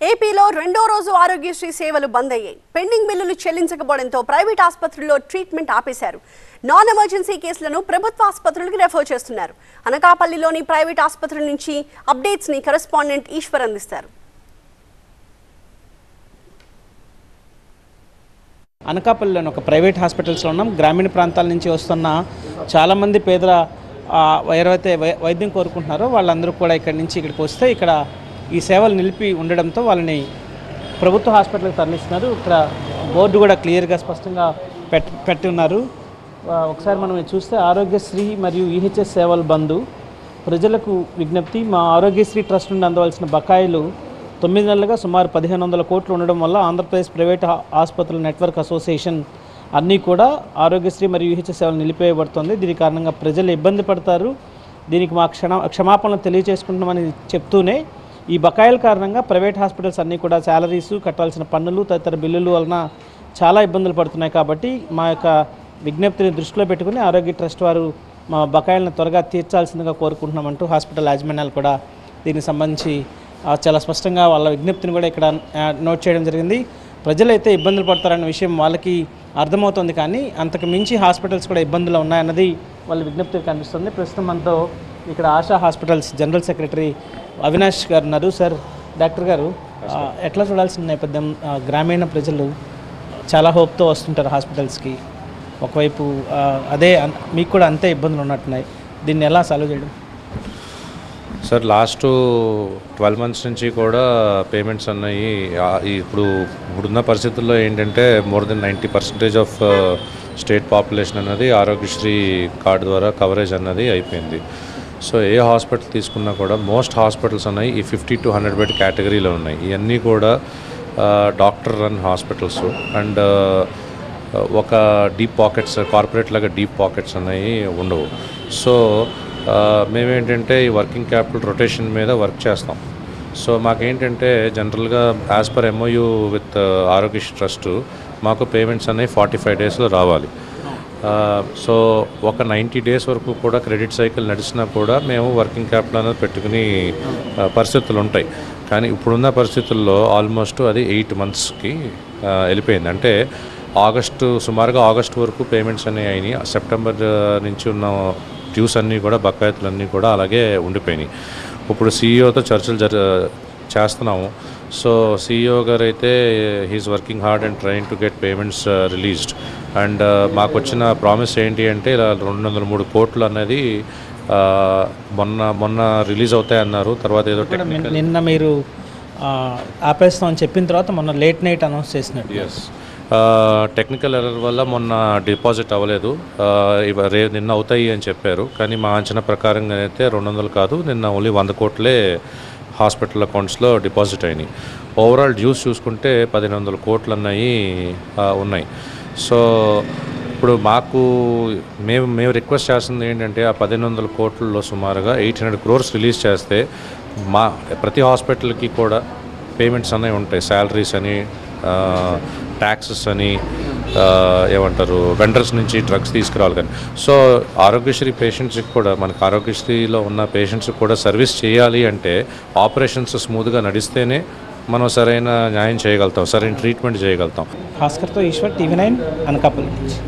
ఏపీలో రెండో రోజు ఆరోగ్యశ్రీ సేవలు బంద్ అయ్యాయి. పెండింగ్ బిల్లులు చెల్లించకపోవడంతో ప్రైవేట్ ఆసుపత్రుల్లో ట్రీట్మెంట్ ఆపేశారు. నాన్ ఎమర్జెన్సీ కేసులను ప్రభుత్వ ఆసుపత్రులకు రెఫర్ చేస్తున్నారు. అనకాపల్లిలోని ప్రైవేట్ ఆసుపత్రుల నుంచి అప్డేట్స్ ని కరెస్పాండెంట్ ఈశ్వర్ అందిస్తారు. అనకాపల్లిలోని ఒక ప్రైవేట్ హాస్పిటల్స్లో ఉన్నాం. గ్రామీణ ప్రాంతాల నుంచి వస్తున్న చాలామంది పేదల ఎవరైతే వైద్యం కోరుకుంటున్నారో వాళ్ళందరూ కూడా ఇక్కడికి వస్తే ఇక్కడ ఈ సేవలు నిలిపి ఉండడంతో వాళ్ళని ప్రభుత్వ హాస్పిటల్కి తరలిస్తున్నారు. ఇక్కడ బోర్డు కూడా క్లియర్గా స్పష్టంగా పెట్టి ఉన్నారు. ఒకసారి మనం చూస్తే ఆరోగ్యశ్రీ మరియు ఈహెచ్ఎస్ సేవలు బంద్. ప్రజలకు విజ్ఞప్తి, మా ఆరోగ్యశ్రీ ట్రస్ట్ నుండి అందవలసిన బకాయిలు 9 నెలలుగా సుమారు 1500 కోట్లు ఉండడం వల్ల ఆంధ్రప్రదేశ్ ప్రైవేట్ ఆసుపత్రుల నెట్వర్క్ అసోసియేషన్ అన్నీ కూడా ఆరోగ్యశ్రీ మరియు ఈహెచ్ఎస్ సేవలు నిలిపేయబడుతుంది. దీని కారణంగా ప్రజలు ఇబ్బంది పడతారు. దీనికి మా క్షమాపణలు తెలియజేసుకుంటామని చెప్తూనే ఈ బకాయిల కారణంగా ప్రైవేట్ హాస్పిటల్స్ అన్నీ కూడా శాలరీసు, కట్టాల్సిన పన్నులు తదితర బిల్లులు వలన చాలా ఇబ్బందులు పడుతున్నాయి. కాబట్టి మా యొక్క విజ్ఞప్తిని దృష్టిలో పెట్టుకుని ఆరోగ్య ట్రస్ట్ వారు మా బకాయిలను త్వరగా తీర్చాల్సిందిగా కోరుకుంటున్నామంటూ హాస్పిటల్ యాజమాన్యాలు కూడా దీనికి సంబంధించి చాలా స్పష్టంగా వాళ్ళ విజ్ఞప్తిని కూడా ఇక్కడ నోట్ చేయడం జరిగింది. ప్రజలైతే ఇబ్బందులు పడతారన్న విషయం వాళ్ళకి అర్థమవుతుంది, కానీ అంతకు మించి హాస్పిటల్స్ కూడా ఇబ్బందులు ఉన్నాయన్నది వాళ్ళ విజ్ఞప్తి కనిపిస్తుంది. ప్రస్తుతం మనతో ఇక్కడ ASHA hospitals general secretary Avinash గారు ఉన్నారు. సార్, డాక్టర్ గారు, ఎట్లా చూడాల్సిన నేపథ్యం? గ్రామీణ ప్రజలు చాలా హోప్తో వస్తుంటారు హాస్పిటల్స్కి. ఒకవైపు అదే మీకు కూడా అంతే ఇబ్బందులు ఉన్నట్టున్నాయి. దీన్ని ఎలా సాల్వ్ చేయడం? సార్, లాస్ట్ 12 months నుంచి కూడా పేమెంట్స్ అన్నాయి. ఇప్పుడున్న పరిస్థితుల్లో ఏంటంటే more than 90% of state population అన్నది ఆరోగ్యశ్రీ కార్డు ద్వారా కవరేజ్ అన్నది అయిపోయింది. సో ఏ హాస్పిటల్ తీసుకున్నా కూడా మోస్ట్ హాస్పిటల్స్ ఉన్నాయి ఈ 50 to 100 బెడ్ కేటగిరీలో ఉన్నాయి. ఇవన్నీ కూడా డాక్టర్ రన్ హాస్పిటల్స్ అండ్ ఒక డీప్ పాకెట్స్, కార్పొరేట్ లాగా డీప్ పాకెట్స్ అనేవి ఉండవు. సో మేమేంటంటే ఈ వర్కింగ్ క్యాపిటల్ రొటేషన్ మీద వర్క్ చేస్తాం. సో మాకేంటంటే జనరల్గా as per MOU with Aarogyasri trust మాకు పేమెంట్స్ అనేవి 45 daysలో రావాలి. సో ఒక 90 days వరకు కూడా క్రెడిట్ సైకిల్ నడిచినా కూడా మేము వర్కింగ్ క్యాపిటల్ అనేది పెట్టుకుని పరిస్థితులు ఉంటాయి. కానీ ఇప్పుడున్న పరిస్థితుల్లో ఆల్మోస్ట్ అది 8 monthsకి వెళ్ళిపోయింది. అంటే సుమారుగా ఆగస్టు వరకు పేమెంట్స్ అనేవి అయినాయి. సెప్టెంబర్ నుంచి ఉన్న డ్యూస్ అన్నీ కూడా, బకాయితులన్నీ కూడా అలాగే ఉండిపోయినాయి. ఇప్పుడు CEOతో చర్చలు చేస్తున్నాము. సో CEO గారు అయితే he's working hard and trying to get payments released. అండ్ మాకు వచ్చిన ప్రామిస్ ఏంటి అంటే ఇలా 203 కోట్లు అనేది మొన్న రిలీజ్ అవుతాయన్నారు. తర్వాత ఏదో నిన్న మీరు ఆపేస్తామని చెప్పిన తర్వాత మొన్న లేట్ నైట్ అనౌన్స్ చేసినట్టు. ఎస్, టెక్నికల్ ఎర్రర్ వల్ల మొన్న డిపాజిట్ అవ్వలేదు. నిన్న అవుతాయి అని చెప్పారు, కానీ మా అంచనా ప్రకారంగా అయితే 200 కాదు, నిన్న ఓన్లీ 100 కోట్లే హాస్పిటల్ అకౌంట్స్లో డిపాజిట్ అయినాయి. ఓవరాల్ డ్యూస్ చూసుకుంటే 1500 కోట్లు ఉన్నాయి. సో ఇప్పుడు మేము రిక్వెస్ట్ చేస్తుంది ఏంటంటే ఆ 1500 కోట్లలో సుమారుగా 800 crores రిలీజ్ చేస్తే ప్రతి హాస్పిటల్కి కూడా పేమెంట్స్ అనేవి ఉంటాయి. శాలరీస్ అని, ట్యాక్సెస్ అని, ఏమంటారు, వెండర్స్ నుంచి డ్రగ్స్ తీసుకురావాలి. కానీ సో ఆరోగ్యశ్రీ పేషెంట్స్కి కూడా, మనకు ఆరోగ్యశ్రీలో ఉన్న పేషెంట్స్కి కూడా సర్వీస్ చేయాలి అంటే ఆపరేషన్స్ స్మూత్గా నడిస్తేనే మనం సరైన న్యాయం చేయగలుగుతాం, సరైన ట్రీట్మెంట్ చేయగలుగుతాం. భాస్కర్తో ఈశ్వర్, TV9 అనకాపల్లి నుంచి.